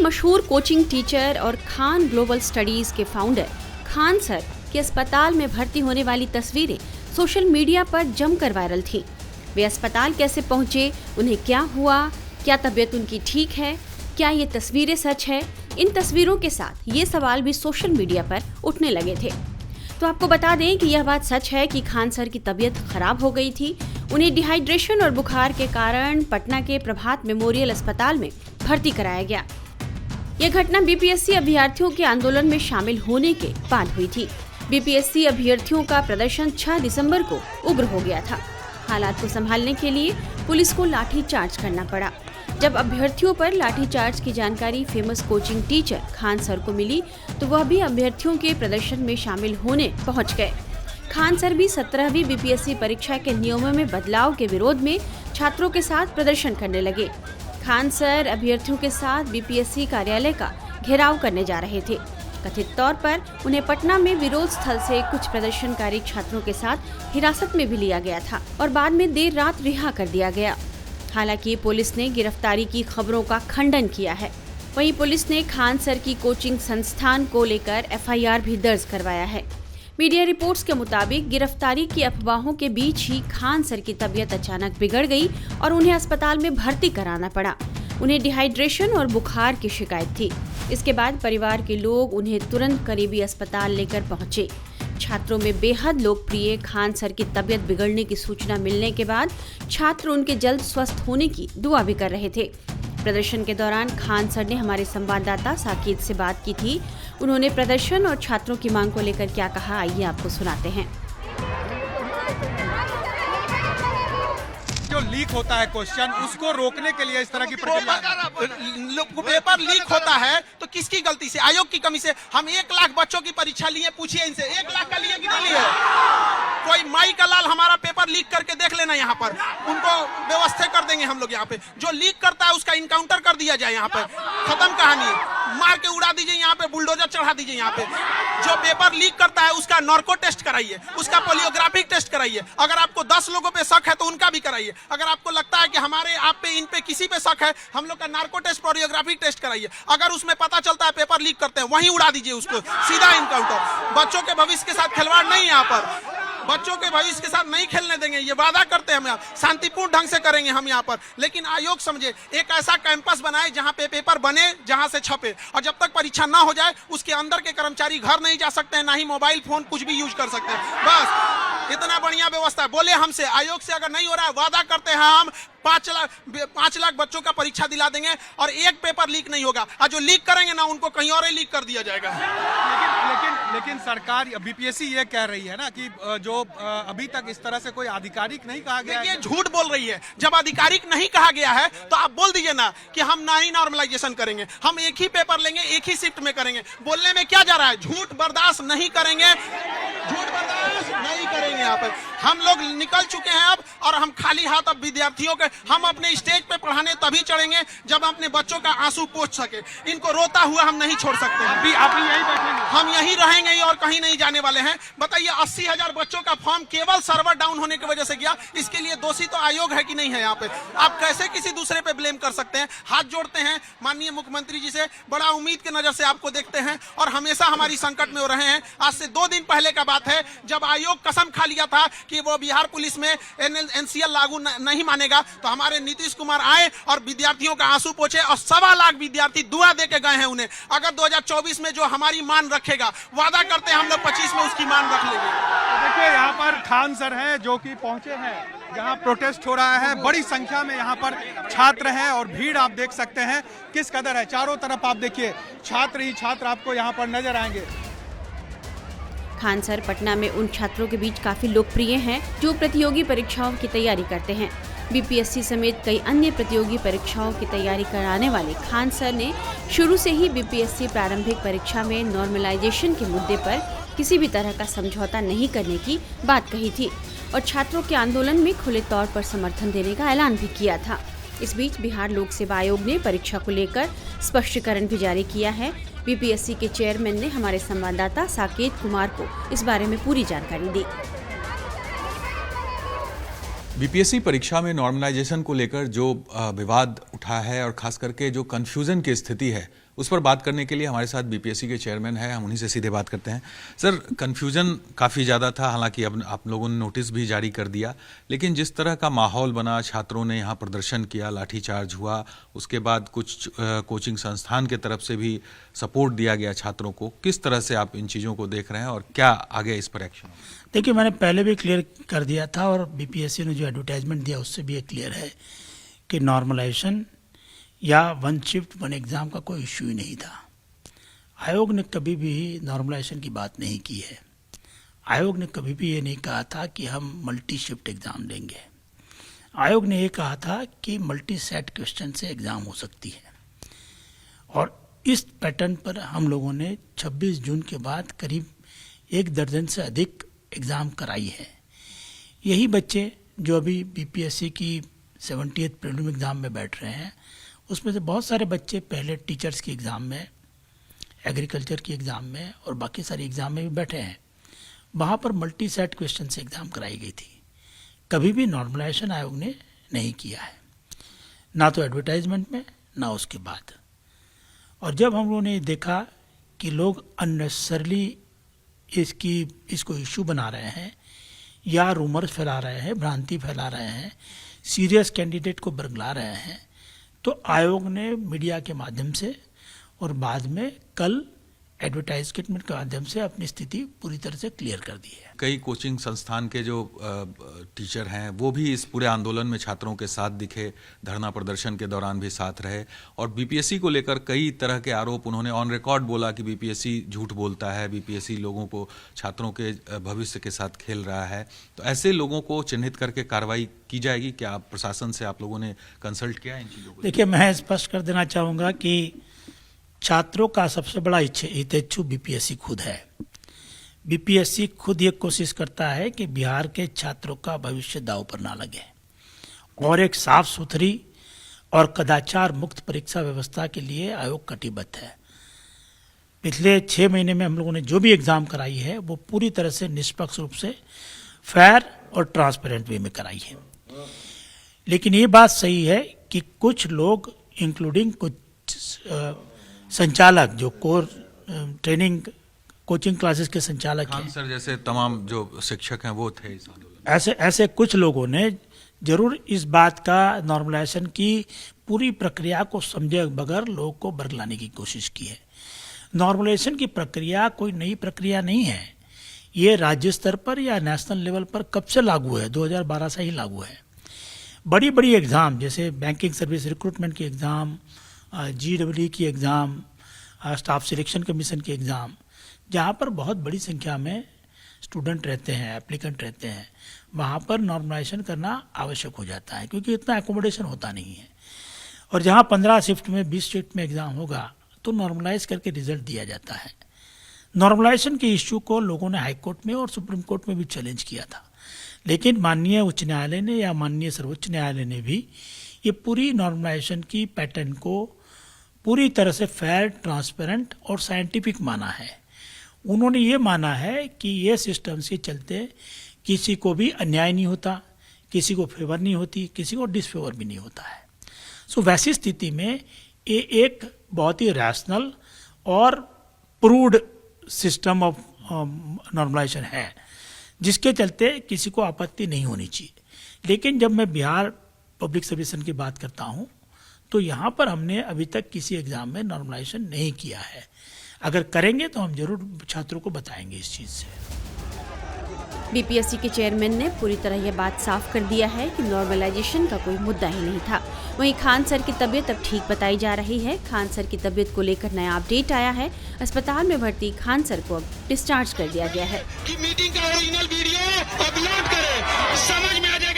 मशहूर coaching teacher और Khan global studies के फाउंडर खान सर के अस्पताल में भर्ती होने वाली तस्वीरें सोशल मीडिया पर जमकर वायरल थीं। वे अस्पताल कैसे पहुंचे, उन्हें क्या हुआ, क्या तबीयत उनकी ठीक है, क्या ये तस्वीरें सच है? इन तस्वीरों के साथ ये सवाल भी सोशल मीडिया पर उठने लगे थे। तो आपको बता दें कि यह बात सच है कि खान सर की तबीयत खराब हो गई थी। उन्हें डिहाइड्रेशन और बुखार के कारण पटना के प्रभात मेमोरियल अस्पताल में भर्ती कराया गया। यह घटना बीपीएससी अभ्यर्थियों के आंदोलन में शामिल होने के बाद हुई थी। बीपीएससी अभ्यर्थियों का प्रदर्शन 6 दिसंबर को उग्र हो गया था। हालात को संभालने के लिए पुलिस को लाठीचार्ज करना पड़ा। जब अभ्यर्थियों पर लाठीचार्ज की जानकारी famous coaching teacher Khan sir को मिली तो वह भी अभ्यर्थियों के प्रदर्शन में शामिल होने पहुंच गए। खान सर भी 17वीं बीपीएससी परीक्षा के नियमों में बदलाव के विरोध में छात्रों के साथ प्रदर्शन करने लगे। खान सर अभ्यर्थियों के साथ बीपीएससी कार्यालय का घेराव करने जा रहे थे। कथित तौर पर उन्हें पटना में विरोध स्थल से कुछ प्रदर्शनकारी छात्रों के साथ हिरासत में भी लिया गया था और बाद में देर रात रिहा कर दिया गया। हालांकि पुलिस ने गिरफ्तारी की खबरों का खंडन किया है। वहीं पुलिस ने खान सर की कोचिंग संस्थान को लेकर एफआईआर भी दर्ज करवाया है। मीडिया रिपोर्ट्स के मुताबिक गिरफ्तारी की अफवाहों के बीच ही खान सर की तबीयत अचानक बिगड़ गई और उन्हें अस्पताल में भर्ती कराना पड़ा। उन्हें डिहाइड्रेशन और बुखार की शिकायत थी। इसके बाद परिवार के लोग उन्हें तुरंत करीबी अस्पताल लेकर पहुंचे। छात्रों में बेहद लोकप्रिय खान सर की तबीयत बिगड़ने की सूचना मिलने के बाद छात्र उनके जल्द स्वस्थ होने की दुआ भी कर रहे थे। प्रदर्शन के दौरान खान सर ने हमारे संवाददाता साकेत से बात की थी। उन्होंने प्रदर्शन और छात्रों की मांग को लेकर क्या कहा, आइए आपको सुनाते हैं। जो लीक होता है क्वेश्चन, उसको रोकने के लिए इस तरह की प्रक्रिया, पेपर लीक होता है तो किसकी गलती से? आयोग की कमी से। हम 1 लाख बच्चों की परीक्षा लिए, पूछिए इनसे 1 लाख का लिए कि नहीं लिए? कोई माई का लाल हमारा पेपर लीक करके देख लेना, यहाँ पर उनको व्यवस्था कर देंगे हम लोग। यहाँ पे जो लीक करता है उसका इनकाउंटर कर दिया जाए। यहाँ पे खत्म कहानी, मार के उड़ा दीजिए, यहाँ पे बुलडोजर चढ़ा दीजिए। यहाँ पे जो पेपर लीक करता है उसका नार्को टेस्ट कराइए, उसका पोलियोग्राफिक टेस्ट कराइए। अगर आपको 10 लोगों पे शक है तो उनका भी कराइए। अगर आपको लगता है कि हमारे आप पे, इन पे, किसी पे शक है, हम लोग का नार्को टेस्ट, पोलियोग्राफिक टेस्ट कराइए। अगर उसमें पता चलता है पेपर लीक करते हैं, वहीं उड़ा दीजिए उसको, सीधा इनकाउंटर। बच्चों के भविष्य के साथ खिलवाड़ नहीं, यहाँ पर बच्चों के भविष्य के साथ नहीं खेलने देंगे। ये वादा करते हैं हम, शांतिपूर्ण ढंग से करेंगे हम यहाँ पर। लेकिन आयोग समझे, एक ऐसा कैंपस बनाए जहाँ पे पेपर बने, जहाँ से छपे, और जब तक परीक्षा ना हो जाए उसके अंदर के कर्मचारी घर नहीं जा सकते हैं, ना ही मोबाइल फोन कुछ भी यूज कर सकते हैं। बस इतना बढ़िया व्यवस्था है। बोले हमसे, आयोग से अगर नहीं हो रहा है, वादा करते हैं हम 5 लाख बच्चों का परीक्षा दिला देंगे और एक पेपर लीक नहीं होगा। और जो लीक करेंगे ना, उनको कहीं और ही लीक कर दिया जाएगा। लेकिन सरकार, बीपीएससी ये कह रही है ना कि जो अभी तक इस तरह से कोई आधिकारिक नहीं कहा गया है। ये झूठ बोल रही है। जब आधिकारिक नहीं कहा गया है तो आप बोल दीजिए ना कि हम ना ही नॉर्मलाइजेशन करेंगे, हम एक ही पेपर लेंगे, एक ही शिफ्ट में करेंगे। बोलने में क्या जा रहा है? झूठ बर्दाश्त नहीं करेंगे, झूठ बर्दाश्त नहीं करेंगे। यहाँ पर हम लोग निकल चुके हैं अब, और हम खाली हाथ अब विद्यार्थियों के, हम अपने स्टेज पे पढ़ाने तभी चढ़ेंगे जब अपने बच्चों का आंसू पोंछ सके। इनको रोता हुआ हम नहीं छोड़ सकते। आप यहीं बैठेंगे? हम यहीं रहेंगे और कहीं नहीं जाने वाले हैं। बताइए, 80,000 बच्चों का फॉर्म केवल सर्वर डाउन होने की वजह से गया। इसके लिए दोषी तो आयोग है कि नहीं है? यहाँ पे आप कैसे किसी दूसरे पे ब्लेम कर सकते हैं? हाथ जोड़ते हैं माननीय मुख्यमंत्री जी से, बड़ा उम्मीद की नजर से आपको देखते हैं और हमेशा हमारी संकट में हो रहे हैं। आज से 2 दिन पहले का बात है जब आयोग कसम खा लिया था कि वो बिहार पुलिस में एनसीएल लागू नहीं मानेगा, तो हमारे नीतीश कुमार आए और विद्यार्थियों का आंसू पोंछे और 1.25 लाख विद्यार्थी दुआ दे के गए हैं उन्हें। अगर 2024 में जो हमारी मान रखेगा, वादा करते हैं हम लोग 25 में उसकी मान रख लेंगे। तो देखिए, यहाँ पर खान सर हैं जो कि पहुंचे हैं, जहाँ प्रोटेस्ट हो रहा है। बड़ी संख्या में यहाँ पर छात्र हैं और भीड़ आप देख सकते हैं किस कदर है। चारों तरफ आप देखिए छात्र ही छात्र आपको यहाँ पर नजर आएंगे। खान सर पटना में उन छात्रों के बीच काफी लोकप्रिय हैं जो प्रतियोगी परीक्षाओं की तैयारी करते हैं। बीपीएससी समेत कई अन्य प्रतियोगी परीक्षाओं की तैयारी कराने वाले खान सर ने शुरू से ही बीपीएससी प्रारंभिक परीक्षा में नॉर्मलाइजेशन के मुद्दे पर किसी भी तरह का समझौता नहीं करने की बात कही थी और छात्रों के आंदोलन में खुले तौर पर समर्थन देने का ऐलान भी किया था। इस बीच बिहार लोक सेवा आयोग ने परीक्षा को लेकर स्पष्टीकरण भी जारी किया है। बीपीएससी के चेयरमैन ने हमारे संवाददाता साकेत कुमार को इस बारे में पूरी जानकारी दी। बीपीएससी परीक्षा में नॉर्मलाइजेशन को लेकर जो विवाद उठा है और खास करके जो कंफ्यूजन की स्थिति है उस पर बात करने के लिए हमारे साथ बीपीएससी के चेयरमैन हैं, हम उन्हीं से सीधे बात करते हैं। सर, कन्फ्यूजन काफ़ी ज़्यादा था, हालांकि अब आप लोगों ने नोटिस भी जारी कर दिया, लेकिन जिस तरह का माहौल बना, छात्रों ने यहाँ प्रदर्शन किया, लाठीचार्ज हुआ, उसके बाद कुछ कोचिंग संस्थान के तरफ से भी सपोर्ट दिया गया छात्रों को, किस तरह से आप इन चीज़ों को देख रहे हैं और क्या आगे इस पर एक्शन? देखिए, मैंने पहले भी क्लियर कर दिया था और बीपीएससी ने जो एडवर्टाइजमेंट दिया उससे भी ये क्लियर है कि नॉर्मलाइजेशन या वन शिफ्ट वन एग्ज़ाम का कोई इश्यू ही नहीं था। आयोग ने कभी भी नॉर्मलाइजेशन की बात नहीं की है। आयोग ने कभी भी ये नहीं कहा था कि हम मल्टी शिफ्ट एग्ज़ाम लेंगे। आयोग ने ये कहा था कि मल्टी सेट क्वेश्चन से एग्ज़ाम हो सकती है, और इस पैटर्न पर हम लोगों ने 26 जून के बाद करीब 1 दर्जन से अधिक एग्ज़ाम कराई है। यही बच्चे जो अभी बीपीएससी की 70th प्रीलिम एग्ज़ाम में बैठ रहे हैं, उसमें से बहुत सारे बच्चे पहले टीचर्स की एग्ज़ाम में, एग्रीकल्चर की एग्ज़ाम में और बाकी सारी एग्ज़ाम में भी बैठे हैं। वहाँ पर मल्टी सेट क्वेश्चन से एग्ज़ाम कराई गई थी। कभी भी नॉर्मलाइजेशन आयोग ने नहीं किया है, ना तो एडवर्टाइजमेंट में ना उसके बाद। और जब हम लोगों ने देखा कि लोग अननेसेसरली इसको इशू बना रहे हैं या रूमर्स फैला रहे हैं, भ्रांति फैला रहे हैं, सीरियस कैंडिडेट को बरगला रहे हैं, तो आयोग ने मीडिया के माध्यम से और बाद में कल एडवर्टाइजमेंट के माध्यम से अपनी स्थिति पूरी तरह से क्लियर कर दी है। कई कोचिंग संस्थान के जो टीचर हैं वो भी इस पूरे आंदोलन में छात्रों के साथ दिखे, धरना प्रदर्शन के दौरान भी साथ रहे, और बीपीएससी को लेकर कई तरह के आरोप उन्होंने ऑन रिकॉर्ड बोला कि बीपीएससी झूठ बोलता है, बीपीएससी लोगों को, छात्रों के भविष्य के साथ खेल रहा है। तो ऐसे लोगों को चिन्हित करके कार्रवाई की जाएगी क्या? प्रशासन से आप लोगों ने कंसल्ट किया इन चीज़ों को? देखिए, मैं स्पष्ट कर देना चाहूँगा कि छात्रों का सबसे बड़ा हितैषी बीपीएससी खुद है। बीपीएससी खुद ये कोशिश करता है कि बिहार के छात्रों का भविष्य दांव पर ना लगे, और एक साफ सुथरी और कदाचार मुक्त परीक्षा व्यवस्था के लिए आयोग कटिबद्ध है। पिछले 6 महीने में हम लोगों ने जो भी एग्ज़ाम कराई है वो पूरी तरह से निष्पक्ष रूप से फेयर और ट्रांसपेरेंट वे में कराई है। लेकिन ये बात सही है कि कुछ लोग, इंक्लूडिंग कुछ संचालक जो कोर ट्रेनिंग कोचिंग क्लासेस के संचालक हैं, सर जैसे तमाम जो शिक्षक हैं वो थे इस आंदोलन। ऐसे कुछ लोगों ने जरूर इस बात का, नॉर्मलाइजेशन की पूरी प्रक्रिया को समझे बगैर लोगों को बरगलाने की कोशिश की है। नॉर्मलाइजेशन की प्रक्रिया कोई नई प्रक्रिया नहीं है। ये राज्य स्तर पर या नेशनल लेवल पर कब से लागू है? 2012 से ही लागू है। बड़ी बड़ी एग्ज़ाम जैसे बैंकिंग सर्विस रिक्रूटमेंट की एग्ज़ाम, GEE की एग्ज़ाम, स्टाफ सिलेक्शन कमीशन की एग्ज़ाम, जहाँ पर बहुत बड़ी संख्या में स्टूडेंट रहते हैं, एप्लीकेंट रहते हैं, वहाँ पर नॉर्मलाइजेशन करना आवश्यक हो जाता है, क्योंकि इतना एकोमोडेशन होता नहीं है। और जहाँ 15 शिफ्ट में 20 शिफ्ट में एग्ज़ाम होगा तो नॉर्मलाइज करके रिजल्ट दिया जाता है। नॉर्मलाइजेशन के इश्यू को लोगों ने हाई कोर्ट में और सुप्रीम कोर्ट में भी चैलेंज किया था, लेकिन माननीय उच्च न्यायालय ने या माननीय सर्वोच्च न्यायालय ने भी ये पूरी नॉर्मलाइजेशन की पैटर्न को पूरी तरह से फेयर, ट्रांसपेरेंट और साइंटिफिक माना है। उन्होंने ये माना है कि ये सिस्टम्स के चलते किसी को भी अन्याय नहीं होता, किसी को फेवर नहीं होती, किसी को डिसफेवर भी नहीं होता है। सो वैसी स्थिति में ये एक बहुत ही रैशनल और प्रूव्ड सिस्टम ऑफ नॉर्मलाइजेशन है, जिसके चलते किसी को आपत्ति नहीं होनी चाहिए। लेकिन जब मैं बिहार पब्लिक सर्विस की बात करता हूँ तो यहाँ पर हमने अभी तक किसी एग्ज़ाम में नॉर्मलाइजेशन नहीं किया है। अगर करेंगे तो हम जरूर छात्रों को बताएंगे इस चीज़ से। बीपीएससी के चेयरमैन ने पूरी तरह यह बात साफ कर दिया है कि नॉर्मलाइजेशन का कोई मुद्दा ही नहीं था। वहीं खान सर की तबीयत अब ठीक बताई जा रही है। खान सर की तबीयत को लेकर नया अपडेट आया है। अस्पताल में भर्ती खान सर को अब डिस्चार्ज कर दिया गया है। मीटिंग का ओरिजिनल वीडियो अपलोड करें, समझ में आ जाएगा।